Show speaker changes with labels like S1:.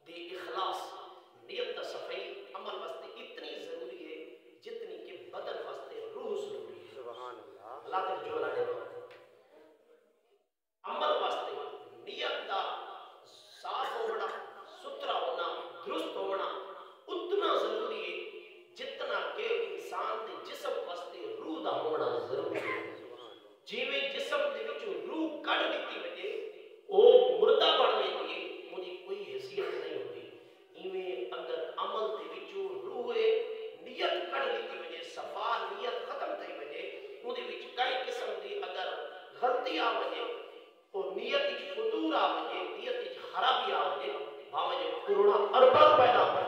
S1: دی اخلاص نیت دا صفائی عمل واسطے اتنی ضروری ہے جتنی کہ بدن واسطے روح ضروری ہے.
S2: سبحان اللہ.
S1: اللہ تک جو لگے عمل واسطے نیت دا صاف ہونا ستھرا ہونا درست ہونا اتنا ضروری ہے جتنا کہ انسان دے جسم واسطے روح دا ہونا ضروری ہے. جیویں جسم دے وچوں روح کڈ دتی وجے او مردہ بن ویندی ہے اودی کوئی حیثیت نہیں ہوندی. ایویں اگر عمل دے وچوں روح نیت کڈ دتی وجے صفا نیت ختم تھی وجے اودے وچ کئی قسم دی اگر غلطی آ وجے اور نیت وچ فتور آ وجے نیت وچ خرابی آ وجے بھاویں جو کروڑا ارباں پیدا کر